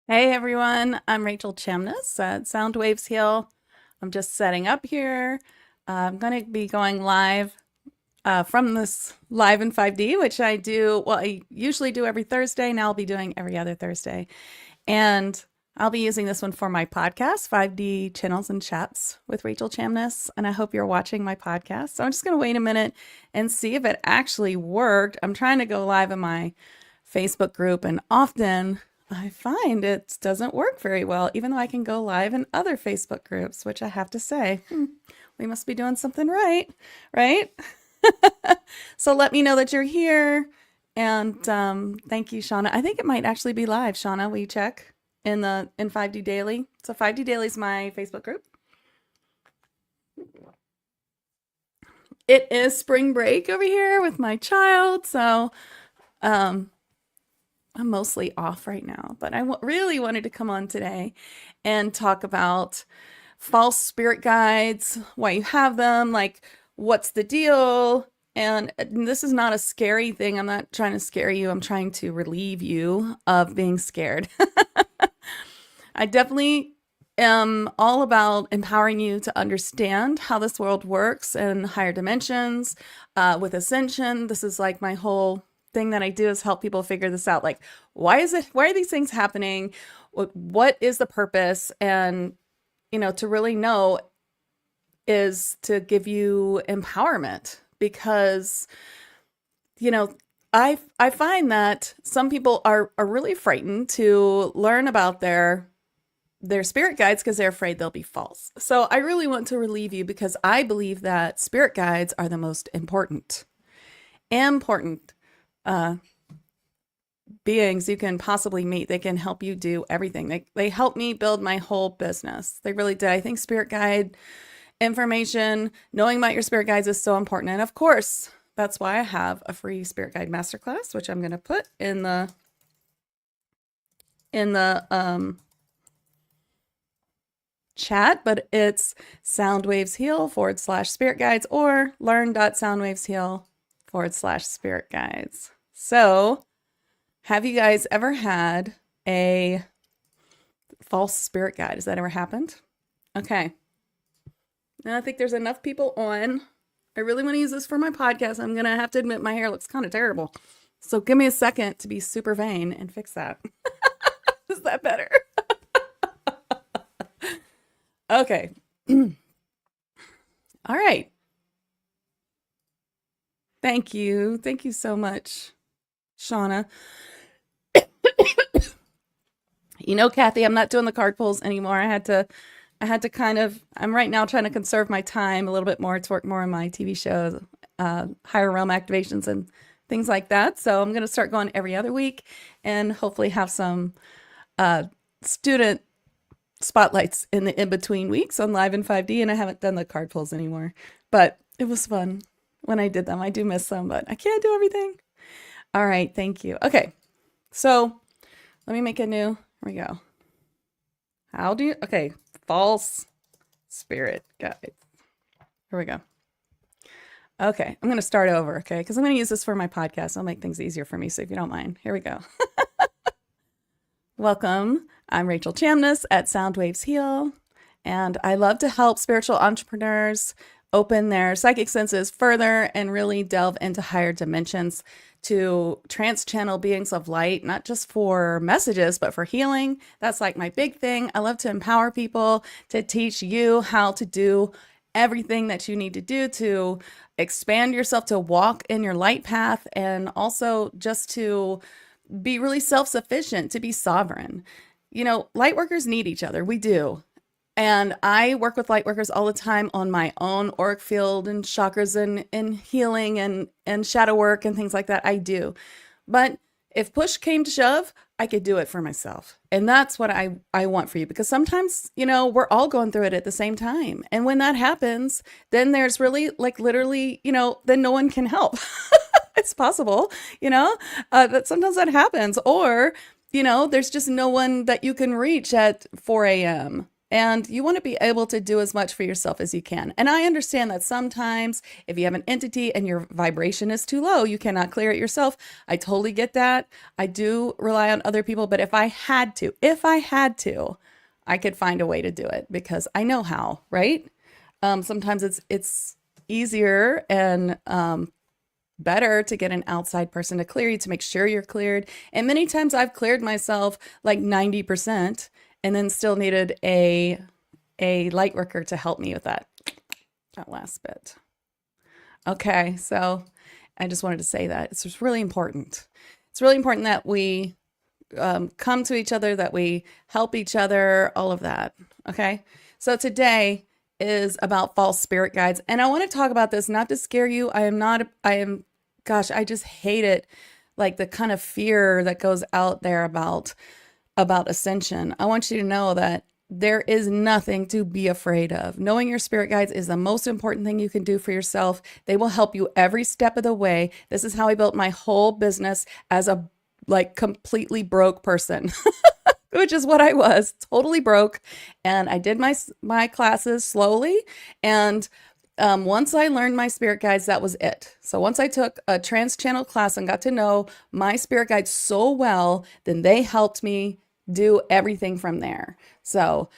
Hey everyone, I'm Rachel Chamness at Sound Waves Heal. I'm just setting up here. I'm going to be going live from this live in 5D, which I do, well, I usually do every Thursday. Now I'll be doing every other Thursday. And I'll be using this one for my podcast, 5D Channels and Chats with Rachel Chamness. And I hope you're watching my podcast. So I'm just going to wait a minute and see if it actually worked. I'm trying to go live in my Facebook group, and often I find it doesn't work very well, even though I can go live in other Facebook groups, which I have to say, we must be doing something right, right? So let me know that you're here. And thank you, Shauna. I think it might actually be live. Shauna, will you check in 5D Daily? So 5D Daily is my Facebook group. It is spring break over here with my child, so I'm mostly off right now, but I really wanted to come on today and talk about false spirit guides, why you have them, like what's the deal. And this is not a scary thing. I'm not trying to scare you. I'm trying to relieve you of being scared. I definitely am all about empowering you to understand how this world works in higher dimensions, with ascension. This is like my whole thing that I do is help people figure this out. Like, why are these things happening? What is the purpose? And, to really know is to give you empowerment, because, I find that some people are really frightened to learn about their spirit guides because they're afraid they'll be false. So I really want to relieve you, because I believe that spirit guides are the most important uh, beings you can possibly meet. They can help you do everything. They helped me build my whole business. They really did. I think spirit guide information, knowing about your spirit guides is so important. And of course, that's why I have a free spirit guide masterclass, which I'm going to put in the chat, but it's soundwavesheal/spirit guides, or learn.soundwavesheal/spirit guides. So, have you guys ever had a false spirit guide? Has that ever happened? Okay. Now I think there's enough people on. I really want to use this for my podcast. I'm going to have to admit my hair looks kind of terrible. So give me a second to be super vain and fix that. Is that better? Okay. All right. Thank you. Thank you so much, Shauna. Kathy, I'm not doing the card pulls anymore. I had to I'm right now trying to conserve my time a little bit more to work more on my TV shows, higher realm activations and things like that. So I'm going to start going every other week and hopefully have some student spotlights in the in-between weeks on Live in 5D. And I haven't done the card pulls anymore, but it was fun when I did them. I do miss them, but I can't do everything. All right. Thank you. Okay. So let me make a new, here we go. Okay. False spirit guides. Here we go. Okay, I'm going to start over, okay? Because I'm going to use this for my podcast. I'll make things easier for me, so if you don't mind. Here we go. Welcome. I'm Rachel Chamness at Sound Waves Heal, and I love to help spiritual entrepreneurs open their psychic senses further and really delve into higher dimensions to trans-channel beings of light, not just for messages, but for healing. That's like my big thing. I love to empower people, to teach you how to do everything that you need to do to expand yourself, to walk in your light path, and also just to be really self-sufficient, to be sovereign. Lightworkers need each other. We do. And I work with lightworkers all the time on my own auric field and chakras and healing and shadow work and things like that. I do. But if push came to shove, I could do it for myself. And that's what I want for you, because sometimes, we're all going through it at the same time. And when that happens, then there's really literally, then no one can help. It's possible, that sometimes that happens. Or, there's just no one that you can reach at 4 a.m. And you want to be able to do as much for yourself as you can. And I understand that sometimes if you have an entity and your vibration is too low, you cannot clear it yourself. I totally get that. I do rely on other people, but if I had to, I could find a way to do it because I know how, right? Sometimes it's easier and better to get an outside person to clear you to make sure you're cleared. And many times I've cleared myself like 90% and then still needed a light worker to help me with that last bit. Okay, so I just wanted to say that it's just really important. It's really important that we come to each other, that we help each other, all of that. Okay, so today is about false spirit guides. And I want to talk about this, not to scare you. Gosh, I just hate it. Like the kind of fear that goes out there about ascension. I want you to know that there is nothing to be afraid of. Knowing your spirit guides is the most important thing you can do for yourself. They will help you every step of the way. This is how I built my whole business as a completely broke person. Which is what I was, totally broke. And I did my classes slowly. And once I learned my spirit guides, that was it. So once I took a trans channel class and got to know my spirit guides so well, then they helped me do everything from there. So,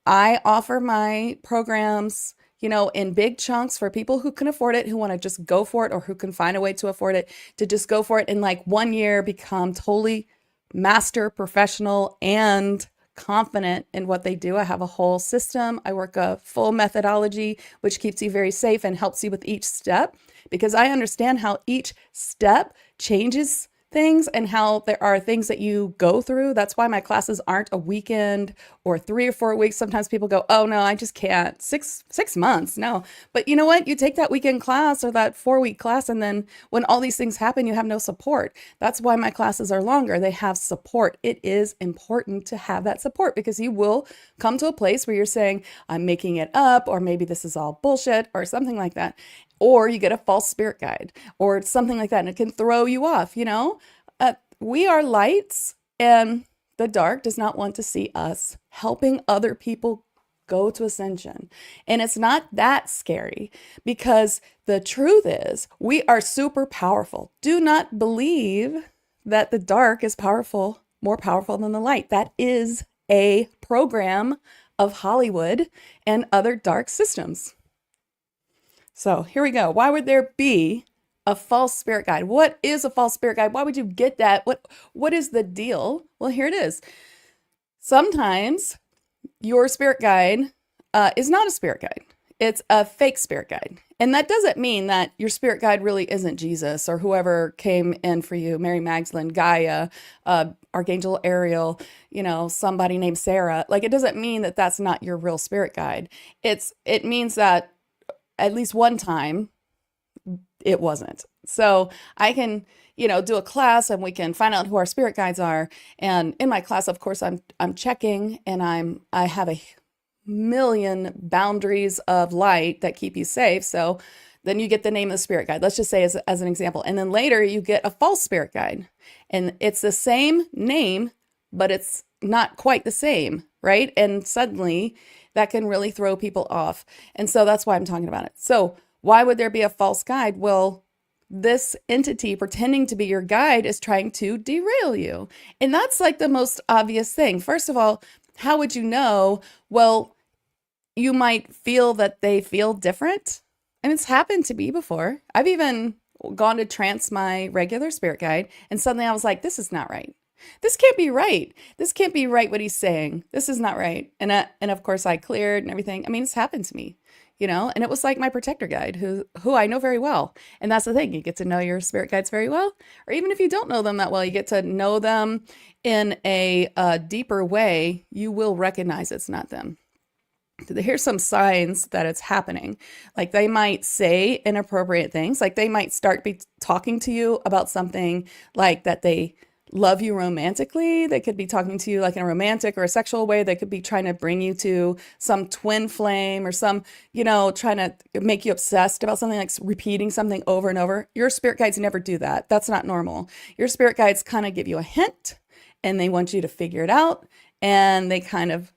I offer my programs, in big chunks for people who can afford it, who want to just go for it, or who can find a way to afford it, to just go for it in like 1 year, become totally master, professional, and confident in what they do. I have a whole system. I work a full methodology, which keeps you very safe and helps you with each step, because I understand how each step changes things and how there are things that you go through. That's why my classes aren't a weekend or 3 or 4 weeks. Sometimes people go, oh no, I just can't. Six months. No. But you know what? You take that weekend class or that 4-week class, and then when all these things happen, you have no support. That's why my classes are longer. They have support. It is important to have that support, because you will come to a place where you're saying, I'm making it up, or maybe this is all bullshit, or something like that. Or you get a false spirit guide or something like that, and it can throw you off. We are lights, and the dark does not want to see us helping other people go to ascension. And it's not that scary, because the truth is we are super powerful. Do not believe that the dark is more powerful than the light. That is a program of Hollywood and other dark systems. So here we go. Why would there be a false spirit guide? What is a false spirit guide? Why would you get that? What is the deal? Well, here it is. Sometimes your spirit guide is not a spirit guide. It's a fake spirit guide. And that doesn't mean that your spirit guide really isn't Jesus or whoever came in for you, Mary Magdalene, Gaia, Archangel Ariel, somebody named Sarah. Like, it doesn't mean that that's not your real spirit guide. It means that at least one time it wasn't. So I can, do a class and we can find out who our spirit guides are. And in my class, of course, I'm checking, and I have a million boundaries of light that keep you safe. So then you get the name of the spirit guide. Let's just say as an example. And then later you get a false spirit guide, and it's the same name, but it's not quite the same, right? And suddenly that can really throw people off. And so that's why I'm talking about it. So why would there be a false guide? Well, this entity pretending to be your guide is trying to derail you. And that's like the most obvious thing. First of all, how would you know? Well, you might feel that they feel different. And it's happened to me before. I've even gone to trance my regular spirit guide, and suddenly I was like, this is not right. This can't be right. This can't be right what he's saying. This is not right. And of course I cleared and everything. I mean, it's happened to me, and it was like my protector guide who I know very well. And that's the thing. You get to know your spirit guides very well. Or even if you don't know them that well, you get to know them in a deeper way. You will recognize it's not them. Here's some signs that it's happening. Like, they might say inappropriate things. Like, they might start talking to you about something like that they love you romantically. They could be talking to you like in a romantic or a sexual way. They could be trying to bring you to some twin flame or some, trying to make you obsessed about something, like repeating something over and over. Your spirit guides never do that. That's not normal. Your spirit guides kind of give you a hint, and they want you to figure it out, and they kind of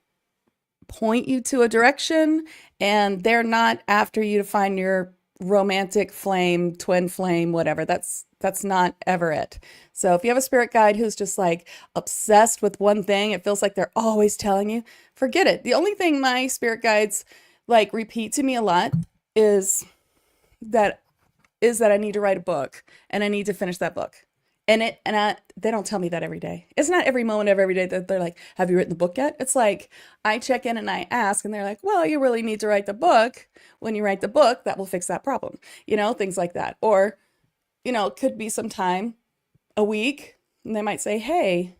point you to a direction, and they're not after you to find your romantic flame, twin flame, whatever. That's not ever it. So if you have a spirit guide who's just like obsessed with one thing, it feels like they're always telling you, forget it. The only thing my spirit guides like repeat to me a lot is that I need to write a book and I need to finish that book. They don't tell me that every day. It's not every moment of every day that they're like, have you written the book yet? It's like I check in and I ask and they're like, well, you really need to write the book. When you write the book, that will fix that problem. Things like that. Or, it could be some time, a week, and they might say, hey,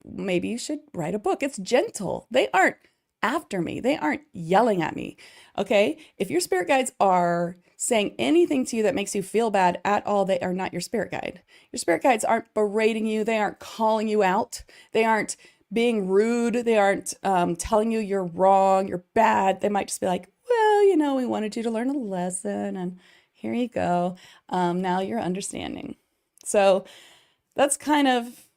maybe you should write a book. It's gentle. They aren't after me. They aren't yelling at me. Okay. If your spirit guides are saying anything to you that makes you feel bad at all, they are not your spirit guide. Your spirit guides aren't berating you. They aren't calling you out. They aren't being rude. They aren't telling you you're wrong, you're bad. They might just be like, well, we wanted you to learn a lesson and here you go. Now you're understanding. So that's kind of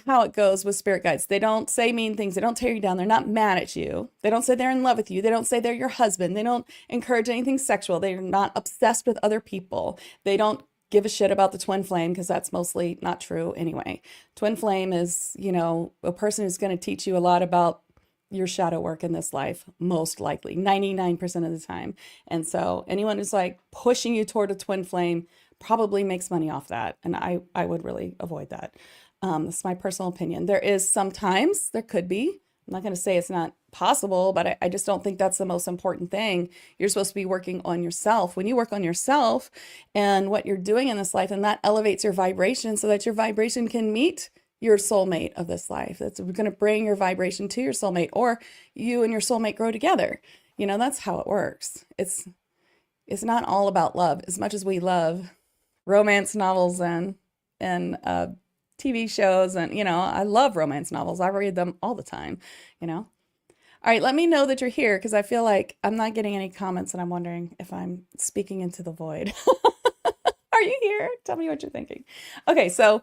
how it goes with spirit guides. They don't say mean things. They don't tear you down. They're not mad at you. They don't say they're in love with you. They don't say they're your husband. They don't encourage anything sexual. They're not obsessed with other people. They don't give a shit about the twin flame because that's mostly not true anyway. Twin flame is, a person who's going to teach you a lot about your shadow work in this life, most likely, 99% of the time. And so anyone who's like pushing you toward a twin flame probably makes money off that. And I would really avoid that. That's my personal opinion. There could be. I'm not going to say it's not possible, but I just don't think that's the most important thing. You're supposed to be working on yourself. When you work on yourself and what you're doing in this life, and that elevates your vibration so that your vibration can meet your soulmate of this life. That's going to bring your vibration to your soulmate, or you and your soulmate grow together. That's how it works. It's not all about love. As much as we love romance novels and TV shows, and I love romance novels. I read them all the time. All right, let me know that you're here, because I feel like I'm not getting any comments and I'm wondering if I'm speaking into the void. Are you here? Tell me what you're thinking. Okay, so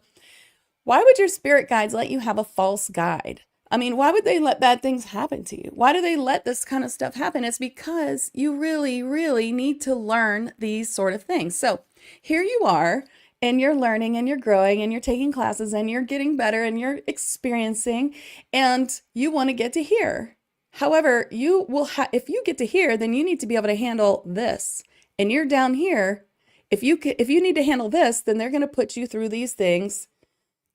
why would your spirit guides let you have a false guide? I mean, why would they let bad things happen to you? Why do they let this kind of stuff happen? It's because you really, really need to learn these sort of things. So here you are, and you're learning and you're growing and you're taking classes and you're getting better and you're experiencing, and you want to get to here. However, if you get to here, then you need to be able to handle this. And you're down here. If you need to handle this, then they're going to put you through these things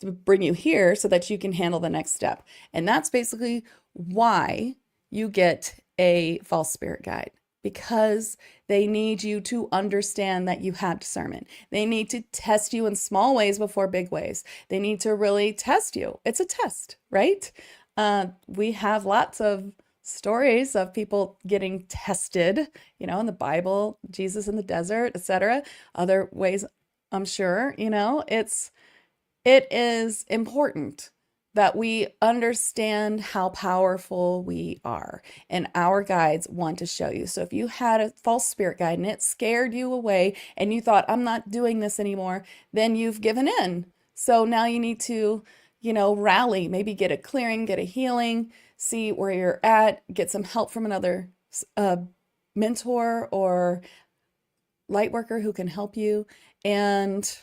to bring you here so that you can handle the next step. And that's basically why you get a false spirit guide, because they need you to understand that you have discernment. They need to test you in small ways before big ways. They need to really test you. It's a test, right? We have lots of stories of people getting tested, in the Bible, Jesus in the desert, etc. Other ways, I'm sure, it is important that we understand how powerful we are, and our guides want to show you. So if you had a false spirit guide and it scared you away and you thought, I'm not doing this anymore, then you've given in. So now you need to, rally, maybe get a clearing, get a healing, see where you're at, get some help from another mentor or light worker who can help you and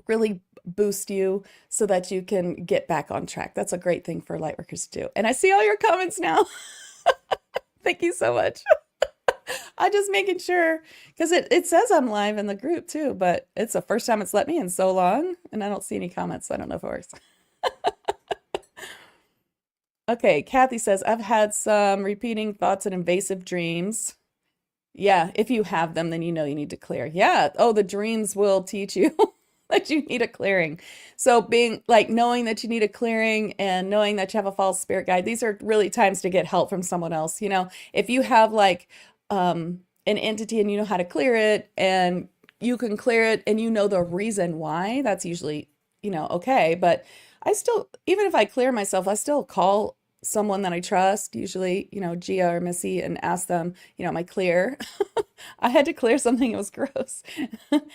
really boost you so that you can get back on track. That's a great thing for light workers to do. And I see all your comments now. Thank you so much. I'm just making sure, because it says I'm live in the group too, but it's the first time it's let me in so long, and I don't see any comments, so I don't know if it works. Okay, Kathy says, I've had some repeating thoughts and invasive dreams. Yeah, if you have them, then you need to clear. Yeah, the dreams will teach you that you need a clearing. So being like knowing that you need a clearing and knowing that you have a false spirit guide, these are really times to get help from someone else. If you have like an entity and you know how to clear it and you can clear it and the reason why, that's usually, okay. But I still, even if I clear myself, I still call someone that I trust, usually, Gia or Missy, and ask them, am I clear? I had to clear something. It was gross.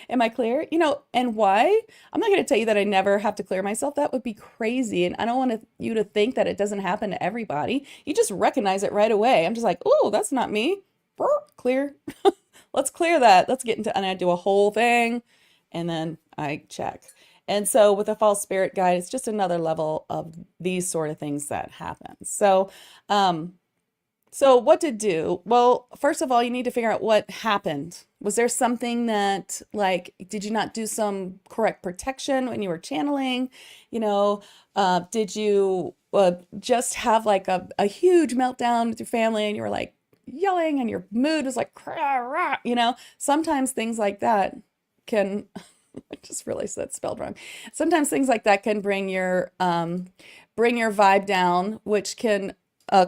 Am I clear? And why? I'm not going to tell you that I never have to clear myself. That would be crazy. And I don't want you to think that it doesn't happen to everybody. You just recognize it right away. I'm just like, oh, that's not me. Clear. Let's clear that. Let's get into, and I do a whole thing and then I check. And so with a false spirit guide, it's just another level of these sort of things that happen. So what to do? Well, first of all, you need to figure out what happened. Was there something that, like, did you not do some correct protection when you were channeling? Did you just have like a huge meltdown with your family and you were like yelling and your mood was like, sometimes things like that can, I just realized that spelled wrong. Sometimes things like that can bring your vibe down, which can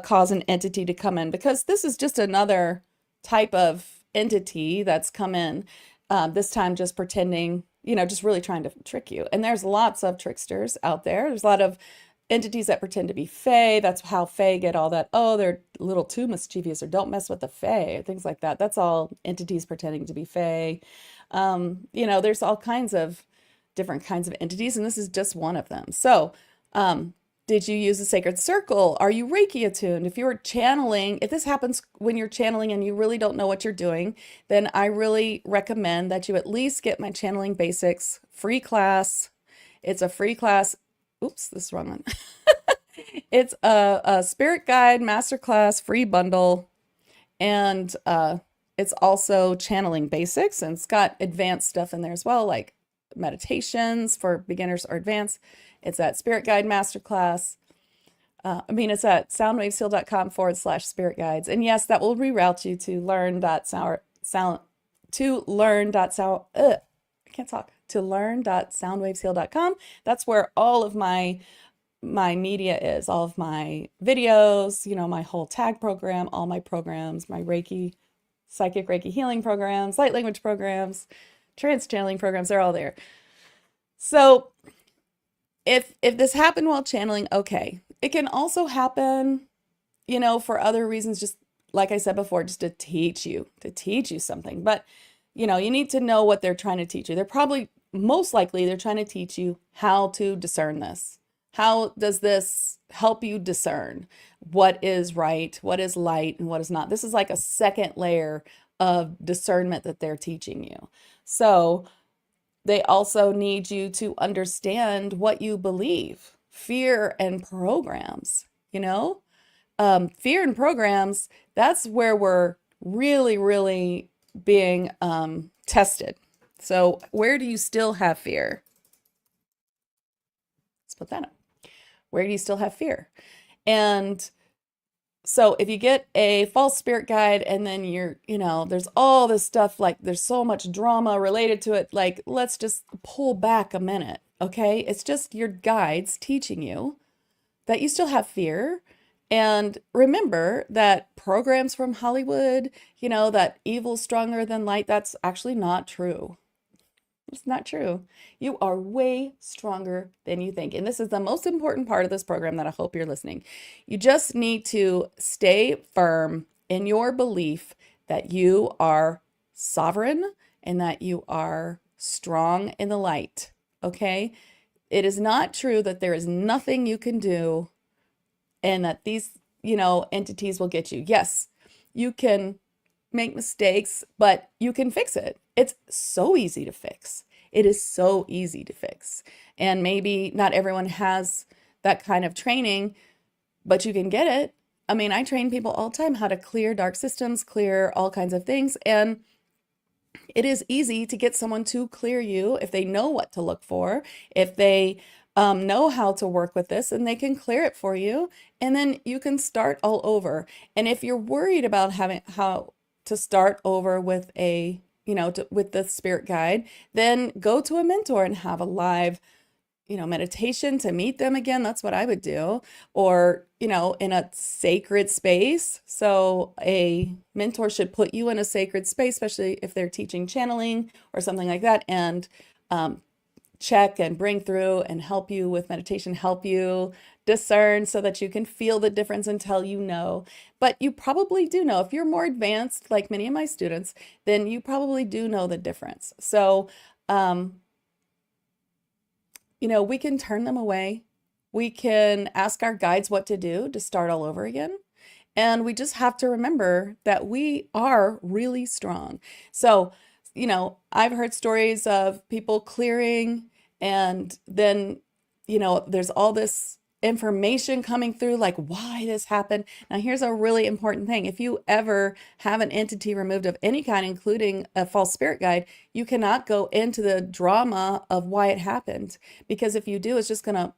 cause an entity to come in, because this is just another type of entity that's come in, this time just pretending, just really trying to trick you. And there's lots of tricksters out there. There's a lot of entities that pretend to be fae. That's how fae get all that, oh, they're a little too mischievous, or don't mess with the fae, things like that. That's all entities pretending to be fae. There's all kinds of different kinds of entities, and this is just one of them. So, did you use a sacred circle? Are you Reiki attuned? If you're channeling, if this happens when you're channeling and you really don't know what you're doing, then I really recommend that you at least get my Channeling Basics free class. It's a free class. Oops, this is the wrong one. It's a Spirit Guide Masterclass free bundle. And it's also Channeling Basics, and it's got advanced stuff in there as well, like meditations for beginners or advanced. It's at Spirit Guide Masterclass. It's at soundwavesheal.com/spirit guides. And yes, that will reroute you to learn.soundwavesheal.com. That's where all of my media is, all of my videos, my whole tag program, all my programs, my Reiki, psychic Reiki healing programs, light language programs, trance channeling programs, they're all there. So if this happened while channeling, okay. It can also happen, for other reasons, just like I said before, just to teach you something. But, you need to know what they're trying to teach you. Most likely, they're trying to teach you how to discern this. How does this help you discern what is right, what is light, and what is not? This is like a second layer of discernment that they're teaching you. So they also need you to understand what you believe. Fear and programs, fear and programs, that's where we're really, really being tested. So where do you still have fear? Let's put that up. Where do you still have fear? And so if you get a false spirit guide and then there's all this stuff, like there's so much drama related to it, like let's just pull back a minute, okay? It's just your guides teaching you that you still have fear. And remember that programs from Hollywood, that evil's stronger than light, that's actually not true. It's not true. You are way stronger than you think. And this is the most important part of this program that I hope you're listening. You just need to stay firm in your belief that you are sovereign and that you are strong in the light. Okay? It is not true that there is nothing you can do and that these, entities will get you. Yes, you can make mistakes, but you can fix it. It's so easy to fix. It is so easy to fix. And maybe not everyone has that kind of training, but you can get it. I train people all the time how to clear dark systems, clear all kinds of things. And it is easy to get someone to clear you if they know what to look for, if they know how to work with this, and they can clear it for you. And then you can start all over. And if you're worried about how to start over with with the spirit guide, then go to a mentor and have a live, meditation to meet them again. That's what I would do. Or, in a sacred space. So a mentor should put you in a sacred space, especially if they're teaching channeling or something like that, and check and bring through and help you with meditation, help you discern so that you can feel the difference until you know. But you probably do know. If you're more advanced, like many of my students, then you probably do know the difference. So, we can turn them away. We can ask our guides what to do to start all over again. And we just have to remember that we are really strong. So, I've heard stories of people clearing, and then, there's all this information coming through, like why this happened. Now, here's a really important thing. If you ever have an entity removed of any kind, including a false spirit guide, you cannot go into the drama of why it happened, because if you do, it's just going to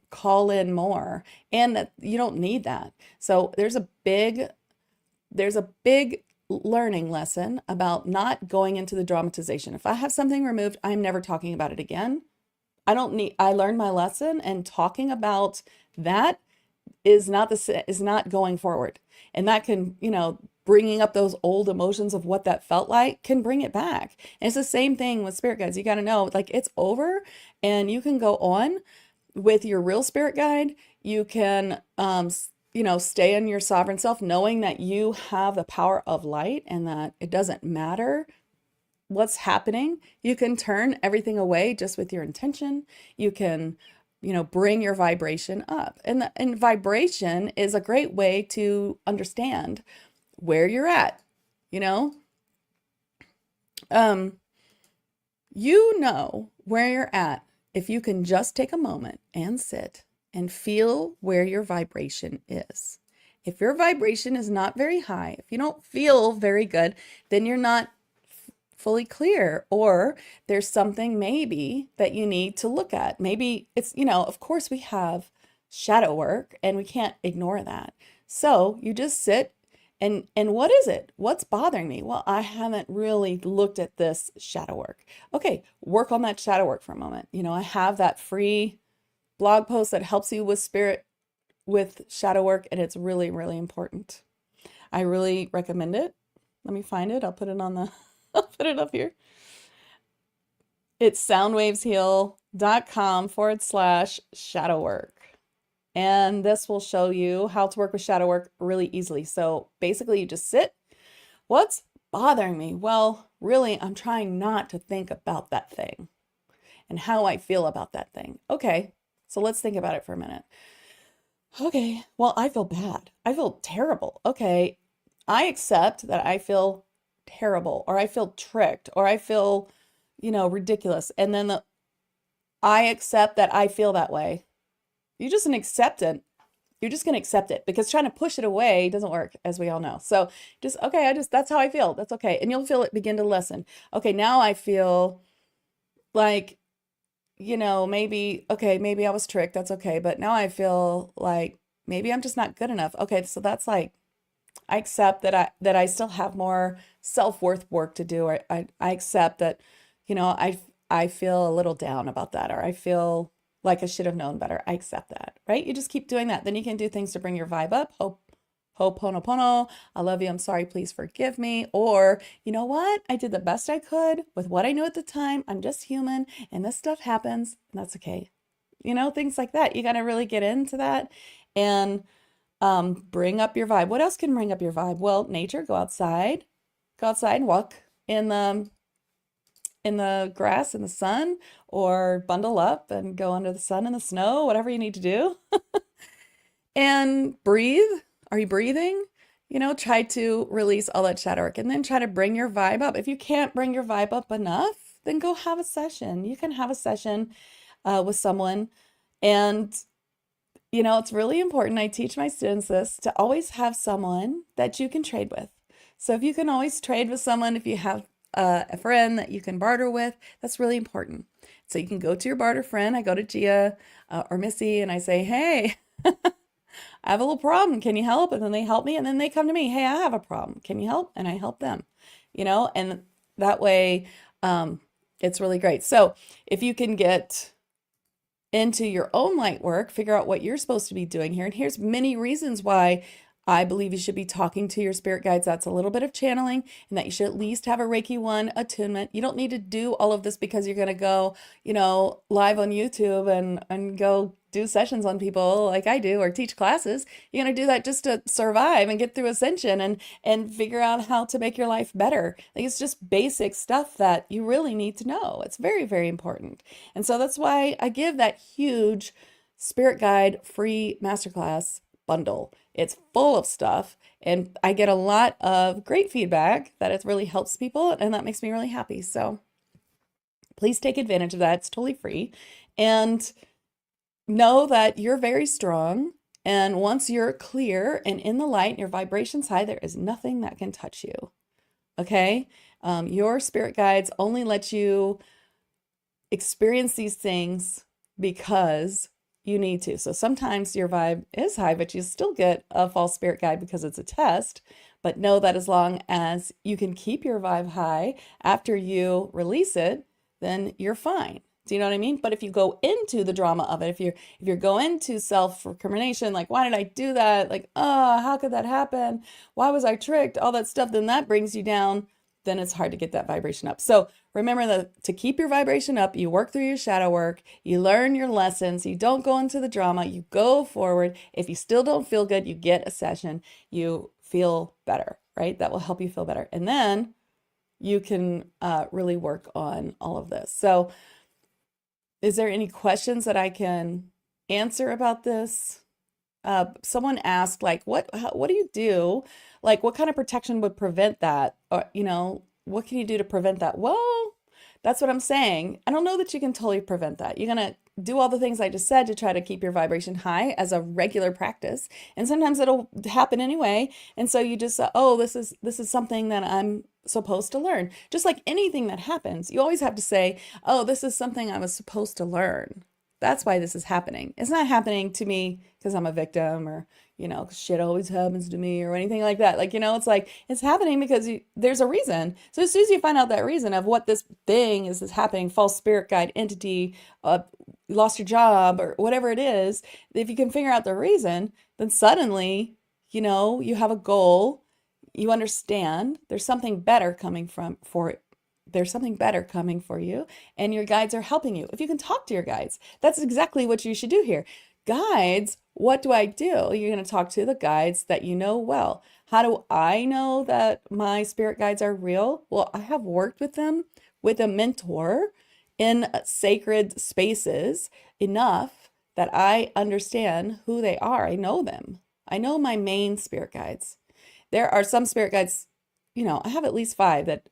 call in more, and that you don't need that. So there's a big learning lesson about not going into the dramatization. If I have something removed, I'm never talking about it again. I learned my lesson, and talking about that is not going forward. And that can, bringing up those old emotions of what that felt like can bring it back. And it's the same thing with spirit guides. You got to know, like, it's over, and you can go on with your real spirit guide. You can, stay in your sovereign self, knowing that you have the power of light and that it doesn't matter what's happening. You can turn everything away just with your intention. You can, bring your vibration up. And vibration is a great way to understand where you're at, where you're at if you can just take a moment and sit and feel where your vibration is. If your vibration is not very high, if you don't feel very good, then you're not fully clear, or there's something maybe that you need to look at. Maybe it's, of course we have shadow work and we can't ignore that. So you just sit and what is it? What's bothering me? Well, I haven't really looked at this shadow work. Okay, work on that shadow work for a moment. I have that free blog post that helps you with shadow work, and it's really, really important. I really recommend it. Let me find it. I'll put it I'll put it up here. It's soundwavesheal.com/shadow work. And this will show you how to work with shadow work really easily. So basically you just sit. What's bothering me? Well, really, I'm trying not to think about that thing and how I feel about that thing. Okay, so let's think about it for a minute. Okay, well, I feel bad. I feel terrible. Okay, I accept that I feel terrible, or I feel tricked, or I feel, ridiculous. And then I accept that I feel that way. You're just going to accept it, because trying to push it away doesn't work, as we all know. So just, okay, that's how I feel. That's okay. And you'll feel it begin to lessen. Okay, now I feel like, maybe I was tricked. That's okay. But now I feel like maybe I'm just not good enough. Okay, so that's like, I accept that I still have more self-worth work to do. Or I accept that, I feel a little down about that, or I feel like I should have known better. I accept that, right? You just keep doing that. Then you can do things to bring your vibe up. Ho'oponopono. I love you. I'm sorry. Please forgive me. Or, you know what? I did the best I could with what I knew at the time. I'm just human, and this stuff happens, and that's okay. Things like that. You got to really get into that and bring up your vibe. What else can bring up your vibe? Well, nature. Go outside and walk in the grass in the sun, or bundle up and go under the sun in the snow, whatever you need to do. And breathe. Are you breathing? Try to release all that shadow work, and then try to bring your vibe up. If you can't bring your vibe up enough, then go have a session. You can have a session with someone. And it's really important. I teach my students this, to always have someone that you can trade with. So if you can always trade with someone, if you have a friend that you can barter with, that's really important. So you can go to your barter friend. I go to Gia or Missy, and I say, hey, I have a little problem. Can you help? And then they help me. And then they come to me. Hey, I have a problem. Can you help? And I help them, and that way it's really great. So if you can get into your own light work, figure out what you're supposed to be doing here. And here's many reasons why I believe you should be talking to your spirit guides. That's a little bit of channeling, and that you should at least have a Reiki 1 attunement. You don't need to do all of this because you're going to go, live on YouTube and go do sessions on people like I do or teach classes. You're going to do that just to survive and get through ascension and figure out how to make your life better. Like, it's just basic stuff that you really need to know. It's very, very important. And so that's why I give that huge spirit guide free masterclass bundle. It's full of stuff, and I get a lot of great feedback that it really helps people, and that makes me really happy. So please take advantage of that. It's totally free. And know that you're very strong. And once you're clear and in the light and your vibration's high, there is nothing that can touch you. Okay? Your spirit guides only let you experience these things because you need to. So sometimes your vibe is high, but you still get a false spirit guide because it's a test. But know that as long as you can keep your vibe high after you release it, then you're fine. Do you know what I mean? But if you go into the drama of it, if you're going into self-recrimination, like, why did I do that? Like, oh, how could that happen? Why was I tricked? All that stuff, then that brings you down. Then it's hard to get that vibration up. So remember that to keep your vibration up, you work through your shadow work, you learn your lessons, you don't go into the drama, you go forward. If you still don't feel good, you get a session, you feel better, right? That will help you feel better. And then you can really work on all of this. So is there any questions that I can answer about this? Someone asked, like, what do you do? Like, what kind of protection would prevent that? Or, what can you do to prevent that? Well, that's what I'm saying. I don't know that you can totally prevent that. You're going to do all the things I just said to try to keep your vibration high as a regular practice. And sometimes it'll happen anyway. And so you just, oh, this is something that I'm supposed to learn. Just like anything that happens, you always have to say, oh, this is something I was supposed to learn. That's why this is happening. It's not happening to me because I'm a victim or, shit always happens to me or anything like that. Like, it's like, it's happening because there's a reason. So as soon as you find out that reason of what this thing is happening, false spirit guide, entity, you lost your job or whatever it is, if you can figure out the reason, then suddenly, you have a goal, you understand there's something better coming there's something better coming for you, and your guides are helping you. If you can talk to your guides, that's exactly what you should do here. Guides, what do I do? You're going to talk to the guides that you know well. How do I know that my spirit guides are real? Well, I have worked with them with a mentor in sacred spaces enough that I understand who they are. I know them. I know my main spirit guides. There are some spirit guides, I have at least 5 that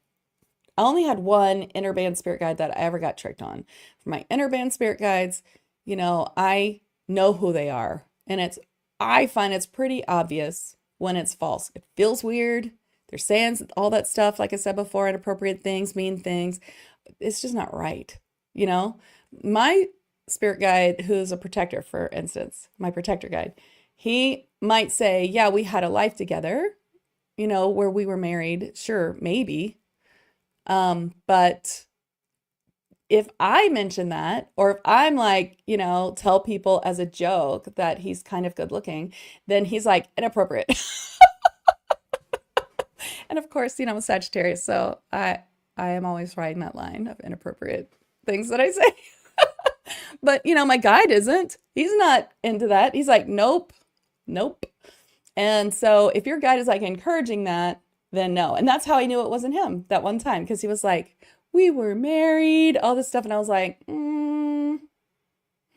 I only had one inner band spirit guide that I ever got tricked on. For my inner band spirit guides, I know who they are. And I find it's pretty obvious when it's false. It feels weird. They're saying all that stuff, like I said before, inappropriate things, mean things. It's just not right. My spirit guide, who's a protector, for instance, my protector guide, he might say, yeah, we had a life together, where we were married. Sure, maybe. But if I mention that, or if I'm like, tell people as a joke that he's kind of good looking, then he's like, inappropriate. And of course, I'm a Sagittarius, so I am always riding that line of inappropriate things that I say. But, my guide isn't. He's not into that. He's like, nope. And so if your guide is like encouraging that, then no. And that's how I knew it wasn't him that one time, because he was like, we were married, all this stuff. And I was like,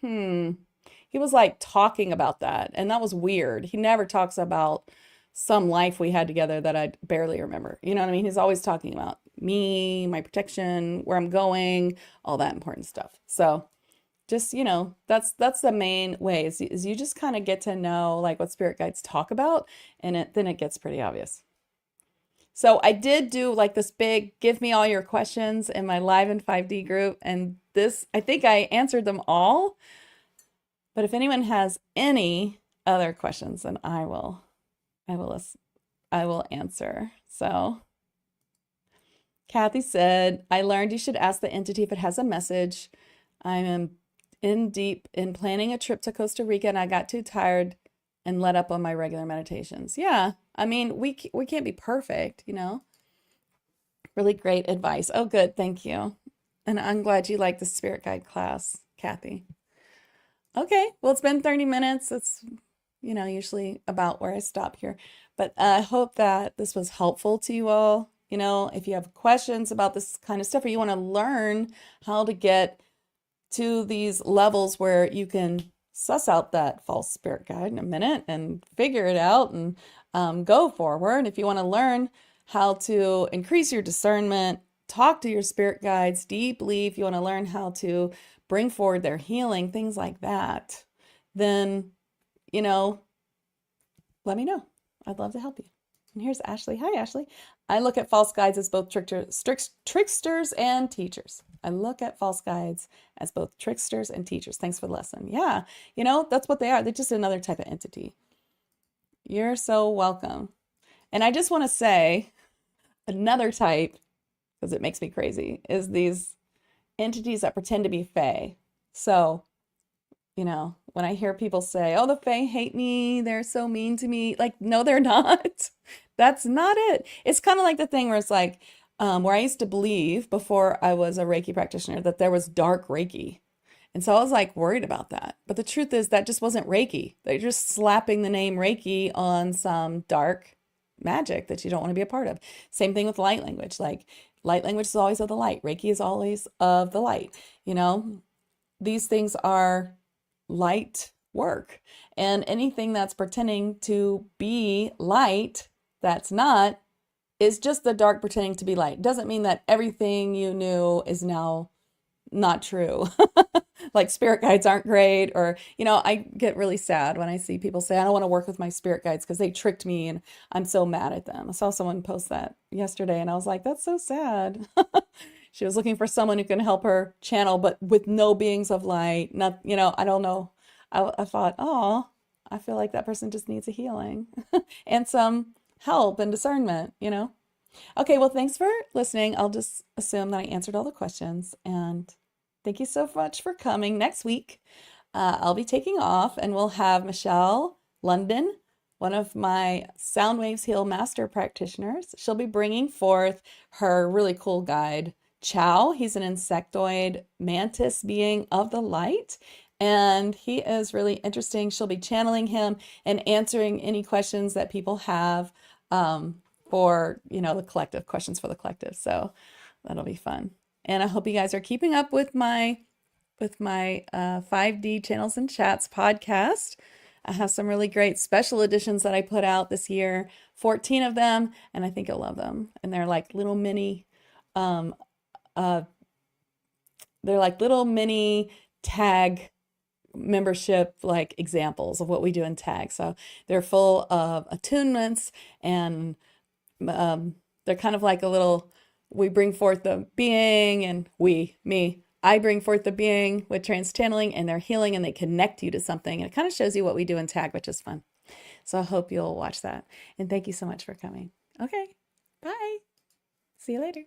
He was like talking about that. And that was weird. He never talks about some life we had together that I barely remember. You know what I mean? He's always talking about me, my protection, where I'm going, all that important stuff. So just, that's the main way is you just kind of get to know like what spirit guides talk about, and then it gets pretty obvious. So I did do like this big, give me all your questions in my live in 5D group. And I think I answered them all. But if anyone has any other questions, then I will answer. So Kathy said, I learned you should ask the entity if it has a message. I'm in deep in planning a trip to Costa Rica and I got too tired and let up on my regular meditations. Yeah. I mean, we can't be perfect, Really great advice. Oh, good. Thank you. And I'm glad you like the spirit guide class, Kathy. Okay. Well, it's been 30 minutes. It's, usually about where I stop here. But I hope that this was helpful to you all. If you have questions about this kind of stuff or you want to learn how to get to these levels where you can suss out that false spirit guide in a minute and figure it out and go forward. If you want to learn how to increase your discernment, talk to your spirit guides deeply, if you want to learn how to bring forward their healing, things like that, then, let me know. I'd love to help you. And here's Ashley. Hi, Ashley. I look at false guides as both tricksters and teachers. I look at false guides as both tricksters and teachers. Thanks for the lesson. Yeah, that's what they are. They're just another type of entity. You're so welcome. And I just want to say another type, because it makes me crazy, is these entities that pretend to be fae. So, when I hear people say, oh, the fae hate me, they're so mean to me, like, no, they're not. That's not it. It's kind of like the thing where it's like, where I used to believe before I was a Reiki practitioner that there was dark Reiki. And so I was like worried about that. But the truth is that just wasn't Reiki. They're just slapping the name Reiki on some dark magic that you don't want to be a part of. Same thing with light language. Like, light language is always of the light. Reiki is always of the light. These things are light work. And anything that's pretending to be light that's not is just the dark pretending to be light. Doesn't mean that everything you knew is now not true. Like spirit guides aren't great, or, I get really sad when I see people say, I don't want to work with my spirit guides because they tricked me and I'm so mad at them. I saw someone post that yesterday and I was like, that's so sad. She was looking for someone who can help her channel, but with no beings of light. Not, I don't know. I thought, oh, I feel like that person just needs a healing and some help and discernment, Okay, well, thanks for listening. I'll just assume that I answered all the questions, and thank you so much for coming. Next week, I'll be taking off, and we'll have Michelle London, one of my Sound Waves Heal Master practitioners. She'll be bringing forth her really cool guide, Chow. He's an insectoid mantis being of the light, and he is really interesting. She'll be channeling him and answering any questions that people have for, the collective, questions for the collective. So that'll be fun. And I hope you guys are keeping up with my 5D Channels and Chats podcast. I have some really great special editions that I put out this year, 14 of them, and I think you'll love them. And they're like little mini tag membership like examples of what we do in tag. So they're full of attunements, and they're kind of like a little, we bring forth the being, and I bring forth the being with trance channeling, and they're healing, and they connect you to something. And it kind of shows you what we do in tag, which is fun. So I hope you'll watch that. And thank you so much for coming. Okay, bye. See you later.